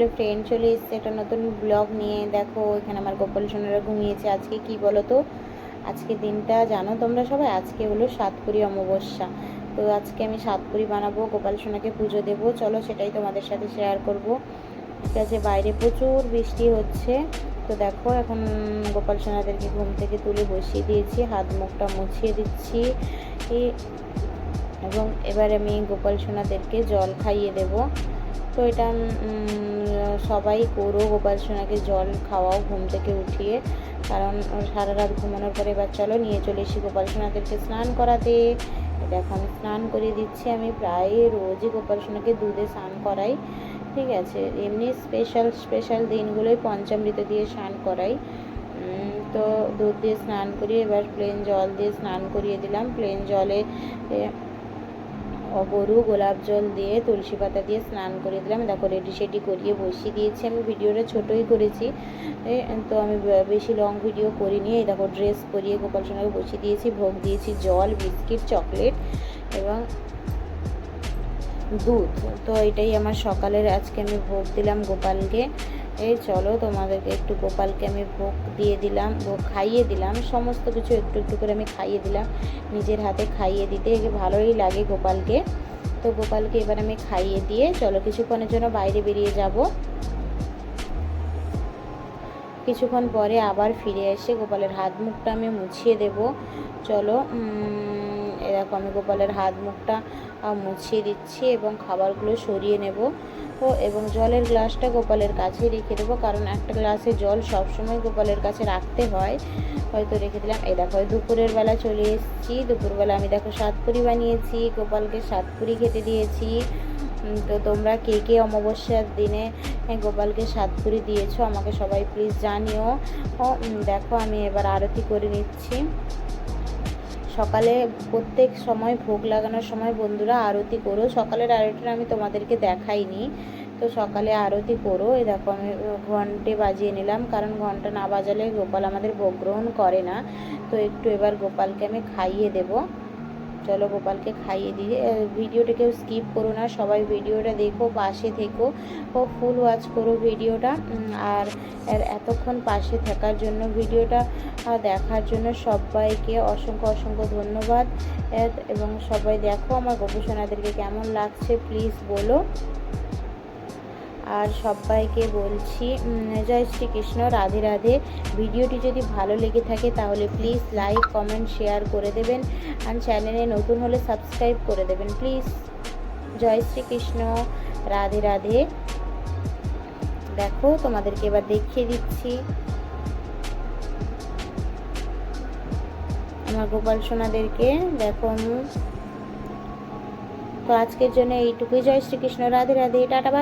বলে ফ্রেন্ড চলে এসছে একটা নতুন ব্লগ নিয়ে। দেখো এখানে আমার গোপাল সোনারা ঘুমিয়েছে। আজকে কি বলো তো, আজকে দিনটা জানো তোমরা সবাই, আজকে হলো সাতপুরি অমাবস্যা। তো আজকে আমি সাতপুরি বানাবো, গোপাল সোনাকে পুজো দেবো। চলো সেটাই তোমাদের সাথে শেয়ার করব। ঠিক আছে, বাইরে প্রচুর বৃষ্টি হচ্ছে। তো দেখো এখন গোপাল সোনাদেরকে ঘুম থেকে তুলে বসিয়ে দিয়েছি, হাত মুখটা মুছিয়ে দিচ্ছি এবং এবার আমি গোপাল সোনাদেরকে জল খাইয়ে দেব। তো এটা সবাই করো, গোপাল সোনাকে জল খাওয়াও ঘুম থেকে উঠিয়ে, কারণ সারা রাত ঘুমানোর পরে এবার চলো নিয়ে চলে এসি গোপাল সোনাদেরকে স্নান করাতে। দেখো আমি স্নান করিয়ে দিচ্ছি। আমি প্রায় রোজই গোপাল সোনাকে দুধে স্নান করাই। ঠিক আছে, এমনি স্পেশাল দিনগুলোই পঞ্চামৃত দিয়ে স্নান করাই। তো দুধ দিয়ে স্নান করিয়ে এবার প্লেন জল দিয়ে স্নান করিয়ে দিলাম। প্লেন জলে গরু গোলাপ জল দিয়ে তুলসী পাতা দিয়ে স্নান করিয়ে দিলাম। দেখো রেডি সেডি করিয়ে বসিয়ে দিয়েছি। আমি ভিডিওটা ছোটোই করেছি, তো আমি বেশি লং ভিডিও করিনি। এই দেখো ড্রেস পরিয়ে গোপাল সোনাকে বসিয়ে দিয়েছি, ভোগ দিয়েছি জল, বিস্কিট, চকলেট এবং দুধ। তো এটাই আমার সকালের আজকে আমি ভোগ দিলাম গোপালকে। এই চলো তোমাদেরকে একটু গোপালকে আমি ভোগ দিয়ে দিলাম, ভোগ খাইয়ে দিলাম, সমস্ত কিছু একটু একটু করে আমি খাইয়ে দিলাম। নিজের হাতে খাইয়ে দিতে ভালোই লাগে গোপালকে। তো গোপালকে এবার আমি খাইয়ে দিয়ে চলো কিছুক্ষণের জন্য বাইরে বেরিয়ে যাব। কিছুক্ষণ পরে আবার ফিরে এসে গোপালের হাত মুখটা আমি মুছিয়ে দেব। চলো এরকম আমি গোপালের হাত মুখটা মুছিয়ে দিচ্ছি এবং খাবারগুলো সরিয়ে নেব। এবং জলের গ্লাসটা গোপালের কাছে রেখে দেবো, কারণ একটা গ্লাসে জল সবসময় গোপালের কাছে রাখতে হয়। হয়তো রেখে দিলাম। এই দেখো দুপুরের বেলা চলে এসেছি। দুপুরবেলা আমি দেখো সাতপুরি বানিয়েছি, গোপালকে সাতপুরি খেতে দিয়েছি। তো তোমরা কে কে অমাবস্যার দিনে গোপালকে সাতপুরি দিয়েছো আমাকে সবাই প্লিজ জানিও। দেখো আমি এবার আরতি করে নিচ্ছি। সকালে প্রত্যেক সময় ভোগ লাগানোর সময় বন্ধুরা আরতি করো। সকালের আরতিটা আমি তোমাদেরকে দেখাইনি, তো সকালে আরতি করো। এই দেখো আমি ঘন্টে বাজিয়ে নিলাম, কারণ ঘন্টা না বাজালে গোপাল আমাদের ভোগ গ্রহণ করে না। তো একটু এবার গোপালকে আমি খাইয়ে দেব। চলো গোপালকে খাইয়ে দিয়ে ভিডিওটা কেউ স্কিপ করো না, সবাই ভিডিওটা দেখো, পাশে থেকো ও ফুল ওয়াচ করো ভিডিওটা। আর এতক্ষণ পাশে থাকার জন্য, ভিডিওটা দেখার জন্য সবাইকে অসংখ্য ধন্যবাদ। এবং সবাই দেখো আমার গোপসোনাদেরকে কেমন লাগছে প্লিজ বলো। আর সবাইকে বলছি জয় শ্রীকৃষ্ণ, রাধে রাধে। ভিডিওটি যদি ভালো লেগে থাকে তাহলে প্লিজ লাইক কমেন্ট শেয়ার করে দেবেন, আর চ্যানেলে নতুন হলে সাবস্ক্রাইব করে দেবেন প্লিজ। জয় শ্রীকৃষ্ণ, রাধে রাধে। দেখো তোমাদেরকে এবার দেখিয়ে দিচ্ছি আমার গোপাল সোনাদেরকে। দেখো তো আজকের জন্য এইটুকুই। জয় শ্রীকৃষ্ণ, রাধে রাধে, টাটা বাই।